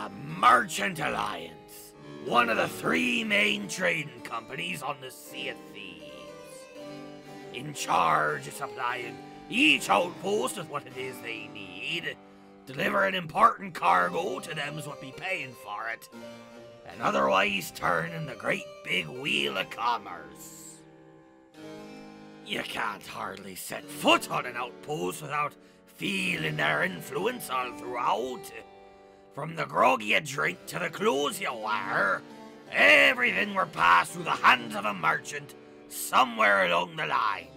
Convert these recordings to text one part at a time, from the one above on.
The Merchant Alliance, one of the 3 main trading companies on the Sea of Thieves. In charge of supplying each outpost with what it is they need, deliver an important cargo to them's what be paying for it, and otherwise turning the great big wheel of commerce. You can't hardly set foot on an outpost without feeling their influence all throughout. From the grog you drink to the clothes you wear, everything were passed through the hands of a merchant somewhere along the line.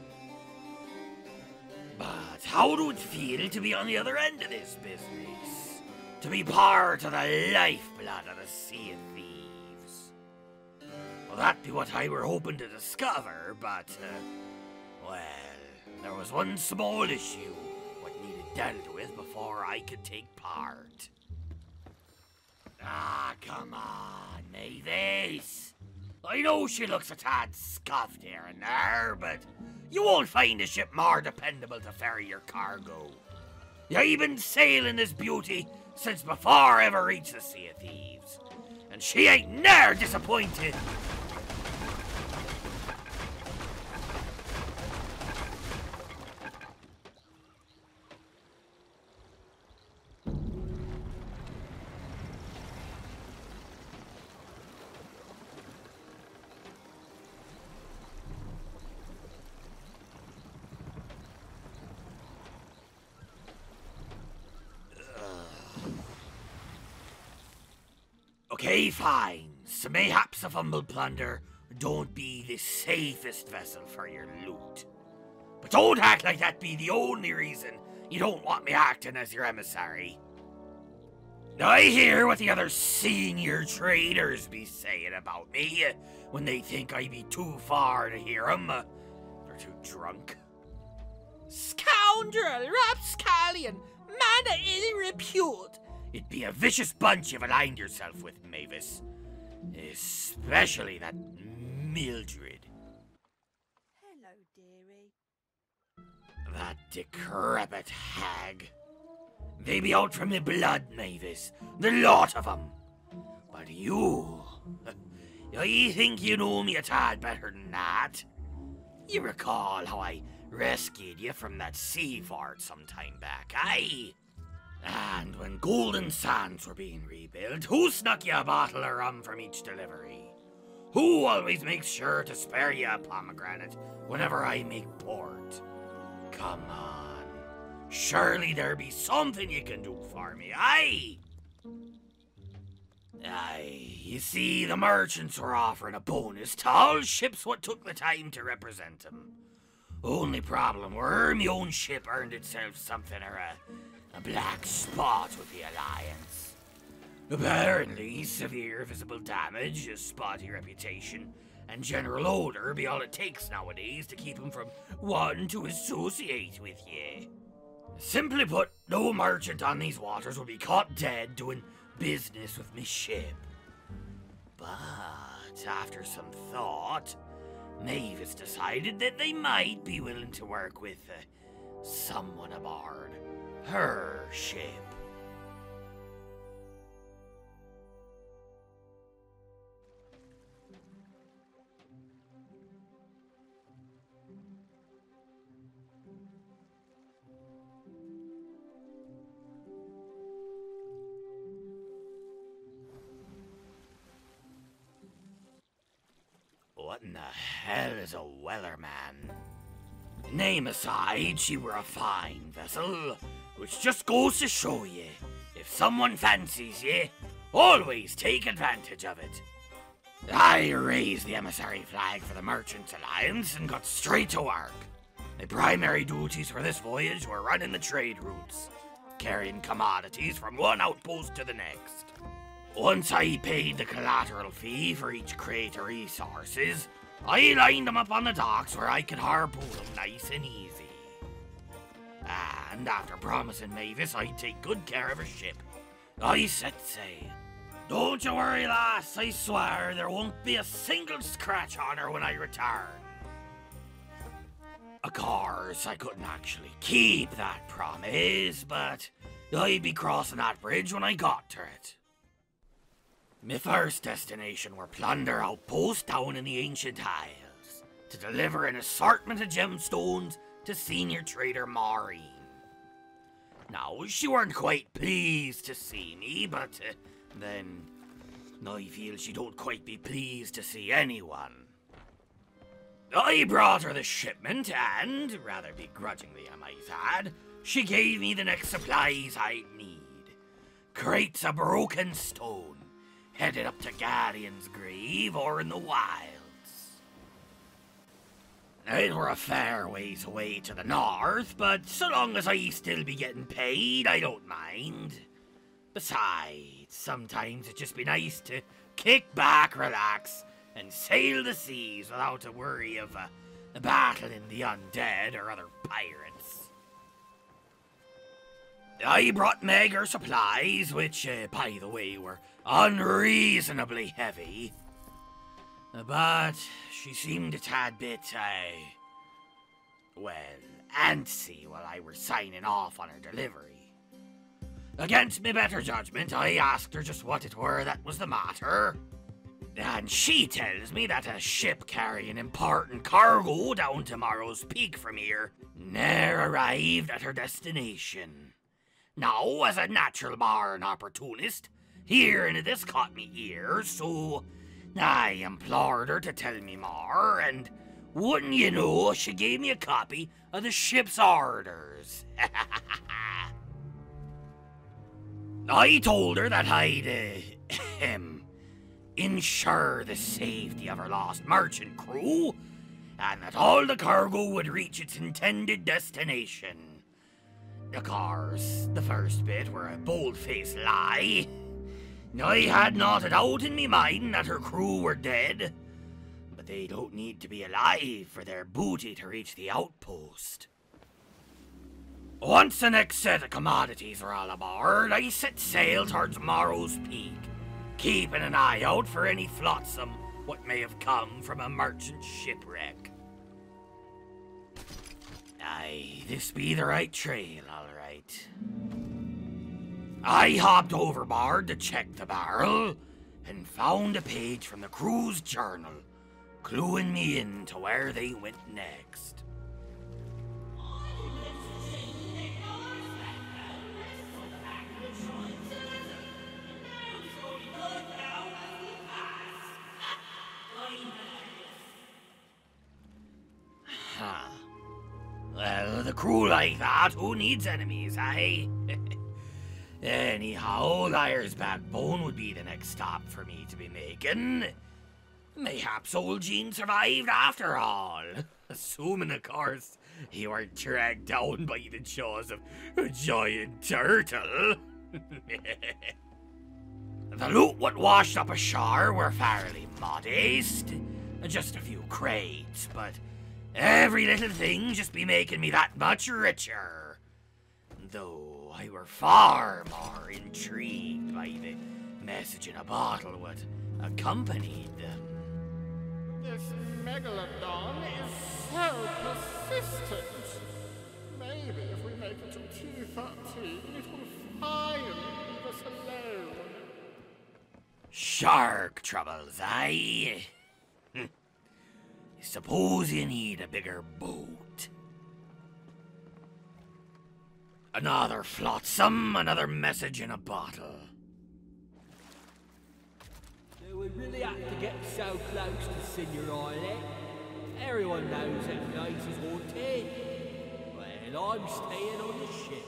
But how do it feel to be on the other end of this business? To be part of the lifeblood of the Sea of Thieves? Well, that'd be what I were hoping to discover, but, well, there was one small issue what needed dealt with before I could take part. Ah, come on, Mavis. I know she looks a tad scuffed here and there, but you won't find a ship more dependable to ferry your cargo. I've been sailing this beauty since before I ever reached the Sea of Thieves, and she ain't ne'er disappointed. Okay, fine. So mayhaps a Fumble plunder don't be the safest vessel for your loot. But don't act like that be the only reason you don't want me acting as your emissary. I hear what the other senior traders be saying about me when they think I be too far to hear 'em. They're too drunk. Scoundrel, rapscallion, man of ill repute. It'd be a vicious bunch you've aligned yourself with, Mavis. Especially that Mildred. Hello, dearie. That decrepit hag. They be out for me blood, Mavis. The lot of 'em. But you... I think you know me a tad better than that. You recall how I rescued you from that sea fort some time back, aye? And when Golden Sands were being rebuilt, who snuck you a bottle of rum from each delivery? Who always makes sure to spare you a pomegranate whenever I make port? Come on. Surely there be something you can do for me, aye? Aye, you see, the merchants were offering a bonus to all ships what took the time to represent them. Only problem were me own ship earned itself something or a black spot with the Alliance. Apparently, severe visible damage, a spotty reputation, and general odor be all it takes nowadays to keep him from wanting to associate with ye. Simply put, no merchant on these waters will be caught dead doing business with me ship. But after some thought, Mavis decided that they might be willing to work with someone aboard her ship. What in the hell is a wellerman? Name aside, she were a fine vessel, which just goes to show ye, if someone fancies ye, always take advantage of it. I raised the emissary flag for the Merchants Alliance and got straight to work. My primary duties for this voyage were running the trade routes, carrying commodities from one outpost to the next. Once I paid the collateral fee for each crate of resources, I lined them up on the docks where I could harpoon them nice and easy. And after promising Mavis I'd take good care of her ship, I set sail. Don't you worry, lass, I swear there won't be a single scratch on her when I return. Of course, I couldn't actually keep that promise, but I'd be crossing that bridge when I got to it. My first destination were Plunder Outpost down in the Ancient Isles to deliver an assortment of gemstones to senior trader Maureen. Now, she weren't quite pleased to see me, but then I feel she don't quite be pleased to see anyone. I brought her the shipment and, rather begrudgingly I might add, she gave me the next supplies I'd need. Crates of broken stone, headed up to Guardian's grave or in the wilds. It were a fair ways away to the north, but so long as I still be getting paid, I don't mind. Besides, sometimes it just be nice to kick back, relax, and sail the seas without a worry of battling the undead or other pirates. I brought Meg her supplies, which, by the way, were unreasonably heavy. But she seemed a tad bit, antsy while I were signing off on her delivery. Against me better judgment, I asked her just what it were that was the matter. And she tells me that a ship carrying important cargo down to Morrow's Peak from here ne'er arrived at her destination. Now, as a natural born opportunist, hearing of this caught me ear, so I implored her to tell me more, and wouldn't you know, she gave me a copy of the ship's orders. I told her that I'd, ensure the safety of her lost merchant crew, and that all the cargo would reach its intended destination. Of course, the first bit were a bold-faced lie. I had not it out in me mind that her crew were dead, but they don't need to be alive for their booty to reach the outpost. Once the next set of commodities are all aboard, I set sail towards Morrow's Peak, keeping an eye out for any flotsam what may have come from a merchant shipwreck. Aye, this be the right trail, all right. I hopped overboard to check the barrel, and found a page from the crew's journal, cluing me in to where they went next. Well, the crew like that, who needs enemies, eh? Anyhow, Liar's Backbone would be the next stop for me to be making. Mayhaps old Jean survived after all. Assuming, of course, he weren't dragged down by the jaws of a giant turtle. The loot what washed up ashore were fairly modest. Just a few crates, but every little thing just be making me that much richer. Though I were far more intrigued by the message in a bottle what accompanied them. This megalodon is so persistent. Maybe if we make it to 213, it will finally leave us alone. Shark troubles, eh? Suppose you need a bigger boat. Another flotsam, another message in a bottle. Do we really have to get so close to Senior Island? Everyone knows that place is haunted. Well, I'm staying on the ship.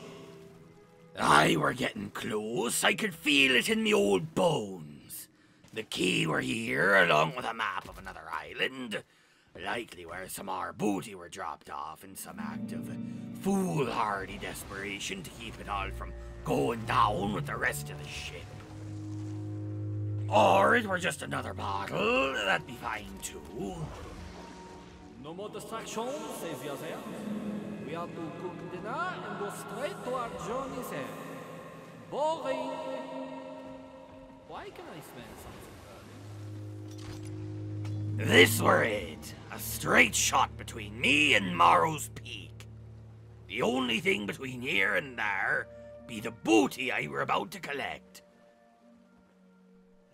Aye, we're getting close. I could feel it in me old bones. The key were here, along with a map of another island. Likely where some more booty were dropped off in some act of foolhardy desperation to keep it all from going down with the rest of the ship. Or it were just another bottle, that'd be fine too. No more distractions, says yourself. We have to cook dinner and go straight to our journey's end. Boring! Why can I smell something burning? This were it. A straight shot between me and Morrow's Peak. The only thing between here and there be the booty I were about to collect.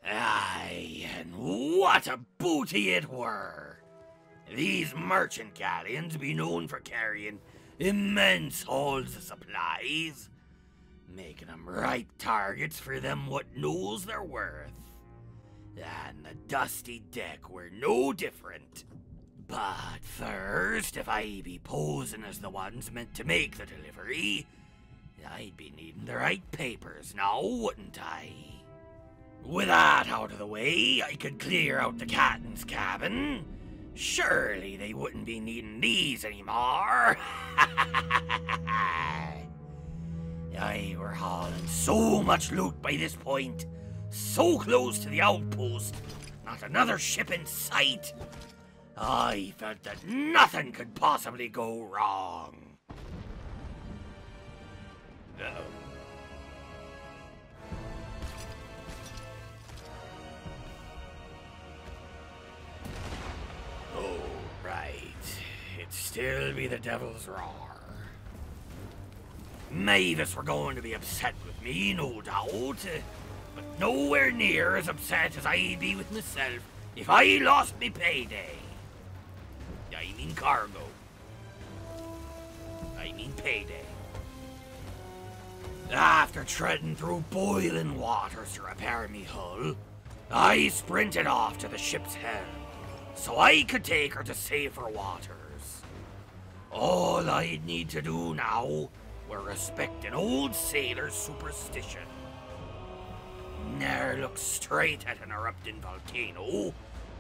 Aye, and what a booty it were! These merchant galleons be known for carrying immense hauls of supplies, making 'em ripe targets for them what knows their worth. And the dusty deck were no different. But first, if I be posing as the ones meant to make the delivery, I'd be needing the right papers now, wouldn't I? With that out of the way, I could clear out the captain's cabin. Surely they wouldn't be needing these anymore. I were hauling so much loot by this point, so close to the outpost, not another ship in sight. I felt that nothing could possibly go wrong. Uh-oh. Oh, right. It'd still be the devil's roar. Mavis were going to be upset with me, no doubt, but nowhere near as upset as I'd be with myself if I lost me payday. I mean cargo. I mean payday. After treading through boiling waters to repair me hull, I sprinted off to the ship's helm so I could take her to safer waters. All I'd need to do now were respect an old sailor's superstition. Ne'er look straight at an erupting volcano,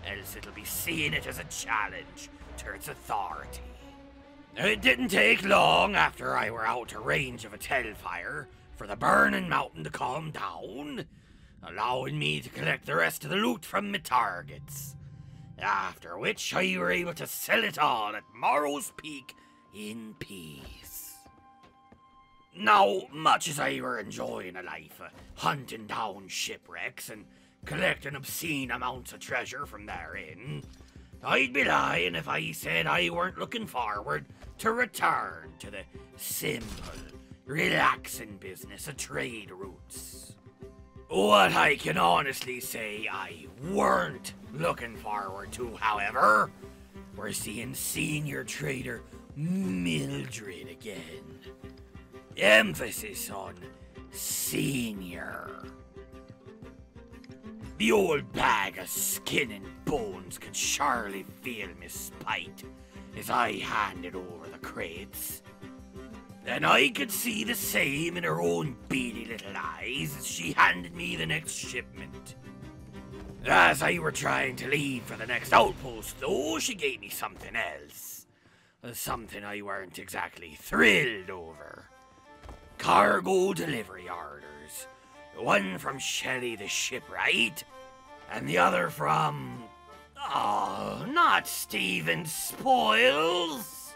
else it'll be seeing it as a challenge to its authority. It didn't take long after I were out of range of a tellfire for the burning mountain to calm down, allowing me to collect the rest of the loot from my targets. After which I were able to sell it all at Morrow's Peak in peace. Now, much as I were enjoying a life hunting down shipwrecks and collecting obscene amounts of treasure from therein, I'd be lying if I said I weren't looking forward to return to the simple, relaxing business of trade routes. What I can honestly say I weren't looking forward to, however, were seeing senior trader Mildred again. Emphasis on senior. The old bag of skin and bones could surely feel me spite as I handed over the crates. And I could see the same in her own beady little eyes as she handed me the next shipment. As I were trying to leave for the next outpost, though, she gave me something else. Something I weren't exactly thrilled over. Cargo delivery orders. One from Shelley the shipwright, and the other from... oh, not Stephen Spoils.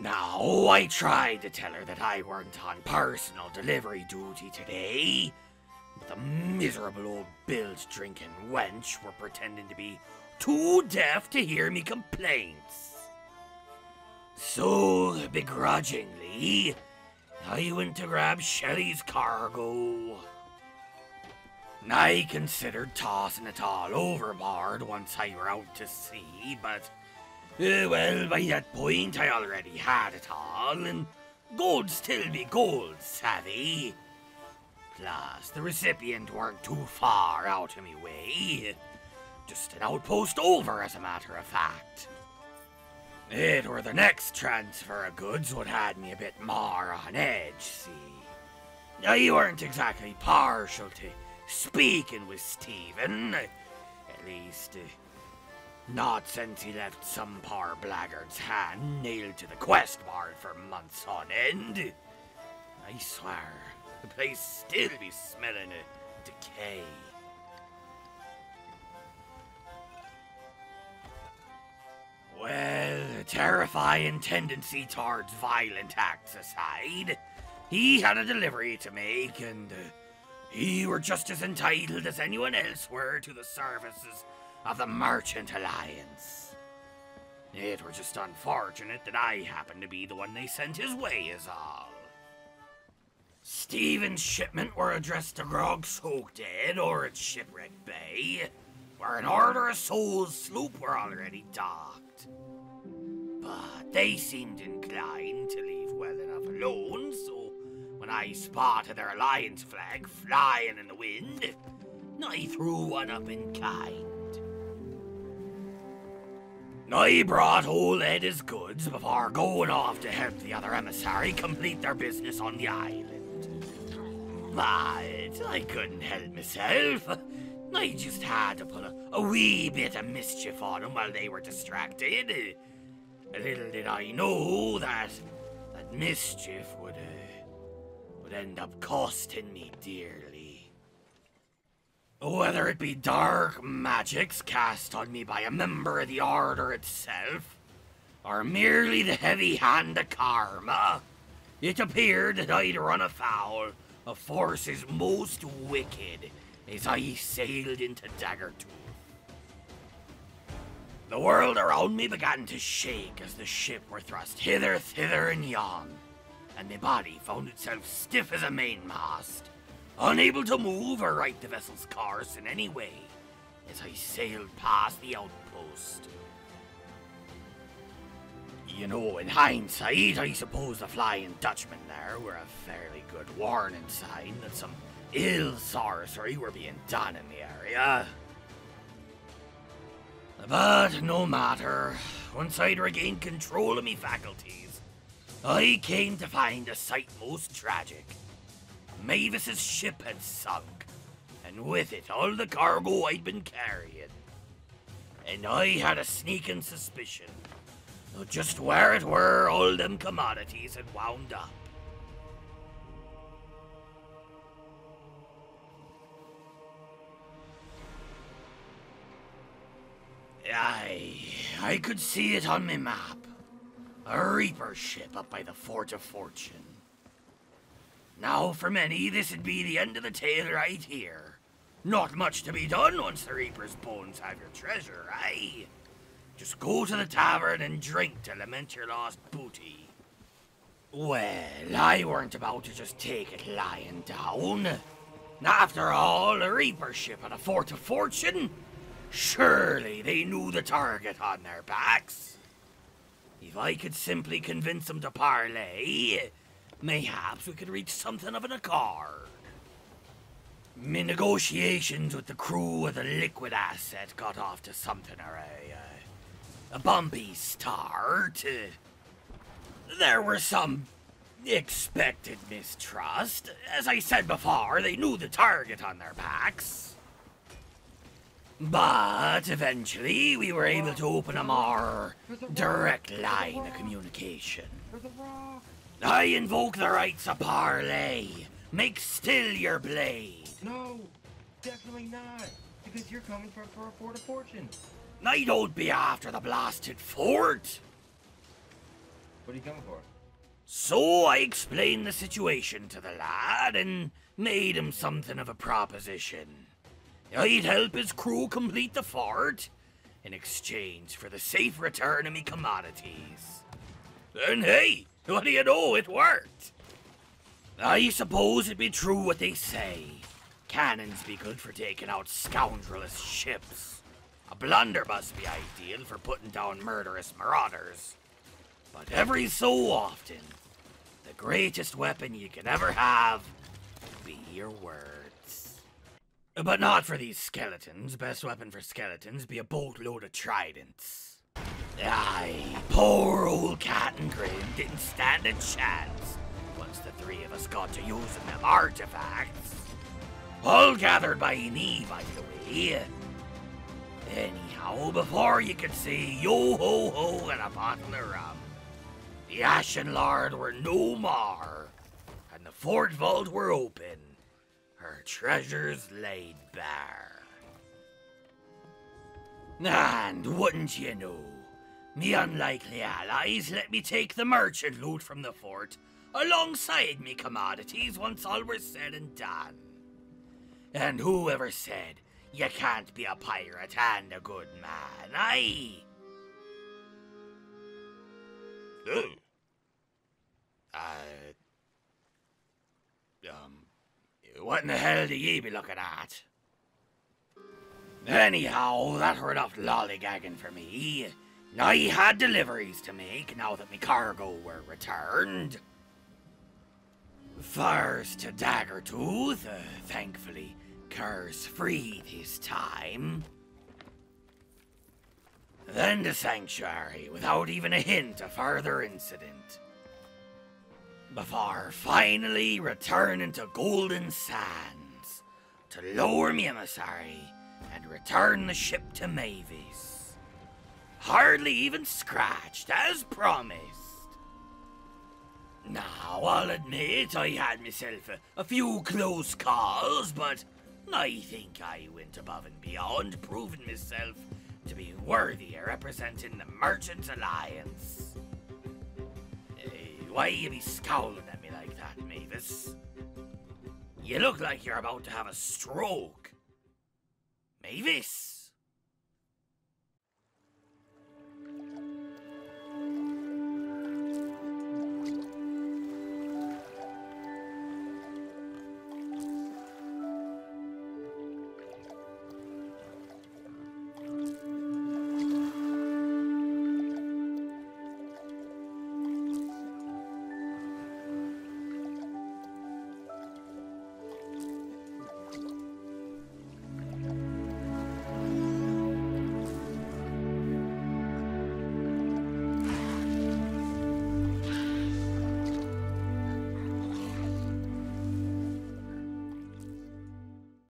Now, I tried to tell her that I weren't on personal delivery duty today, but the miserable old bilge-drinking wench were pretending to be too deaf to hear me complaints. So, begrudgingly, I went to grab Shelley's cargo. I considered tossing it all overboard once I were out to sea, but, well, by that point I already had it all, and gold still be gold, savvy. Plus, the recipient weren't too far out of me way. Just an outpost over, as a matter of fact. It were the next transfer of goods what had me a bit more on edge, see. I weren't exactly partial to speaking with Stephen, at least, not since he left some poor blackguard's hand nailed to the quest board for months on end. I swear, the place still be smelling of decay. Well, a terrifying tendency towards violent acts aside, he had a delivery to make, and he were just as entitled as anyone else were to the services of the Merchant Alliance. It were just unfortunate that I happened to be the one they sent his way is all. Stephen's shipment were addressed to Grog-soaked Dead or at Shipwreck Bay, where an Order of Souls sloop were already docked. But they seemed inclined to leave well enough alone, so when I spotted their Alliance flag flying in the wind, I threw one up in kind. I brought old Ed his goods before going off to help the other emissary complete their business on the island. But I couldn't help myself. I just had to put a wee bit of mischief on them while they were distracted. Little did I know that mischief would end up costing me dearly. Whether it be dark magics cast on me by a member of the Order itself, or merely the heavy hand of karma, it appeared that I'd run afoul of forces most wicked as I sailed into Daggertooth. The world around me began to shake as the ship were thrust hither, thither, and yon, and my body found itself stiff as a mainmast, unable to move or right the vessel's course in any way as I sailed past the outpost. You know, in hindsight, I suppose the Flying Dutchmen there were a fairly good warning sign that some ill sorcery were being done in the area. But no matter, once I'd regained control of me faculties, I came to find a sight most tragic. Mavis's ship had sunk, and with it all the cargo I'd been carrying. And I had a sneaking suspicion of just where it were all them commodities had wound up. I could see it on my map. A Reaper ship up by the Fort of Fortune. Now, for many, this'd be the end of the tale right here. Not much to be done once the Reaper's bones have your treasure, eh? Just go to the tavern and drink to lament your lost booty. Well, I weren't about to just take it lying down. After all, a Reaper ship at a Fort of Fortune? Surely they knew the target on their backs. If I could simply convince them to parley, mayhaps we could reach something of an accord. My negotiations with the crew of the liquid asset got off to something of a bumpy start. There were some expected mistrust. As I said before, they knew the target on their backs. But eventually, we were able to open a more direct line of communication. I invoke the rights of parley. Make still your blade. No, definitely not. Because you're coming for a Fort of Fortune. I don't be after the blasted fort. What are you coming for? So I explained the situation to the lad and made him something of a proposition. I'd help his crew complete the fort in exchange for the safe return of me commodities. And hey, what do you know, it worked. I suppose it be true what they say. Cannons be good for taking out scoundrelous ships. A blunderbuss be ideal for putting down murderous marauders. But every so often, the greatest weapon you can ever have be your words. But not for these skeletons. Best weapon for skeletons be a boatload of tridents. Aye, poor old Captain Grim didn't stand a chance once the three of us got to using them artifacts. All gathered by me, by the way. Anyhow, before you could say yo-ho-ho and a bottle of rum, the Ashen Lord were no more, and the fort vault were open. Her treasures laid bare. And wouldn't you know, me unlikely allies let me take the merchant loot from the fort alongside me commodities once all were said and done. And whoever said you can't be a pirate and a good man, aye? What in the hell do ye be looking at? Anyhow, that were enough lollygagging for me. I had deliveries to make now that me cargo were returned. First to Daggertooth, thankfully curse-free this time. Then to Sanctuary, without even a hint of further incident. Before finally returning to Golden Sands to lower me emissary and return the ship to Mavis. Hardly even scratched, as promised. Now, I'll admit I had myself a few close calls, but I think I went above and beyond, proving myself to be worthy of representing the Merchants Alliance. Why you be scowling at me like that, Mavis? You look like you're about to have a stroke. Mavis?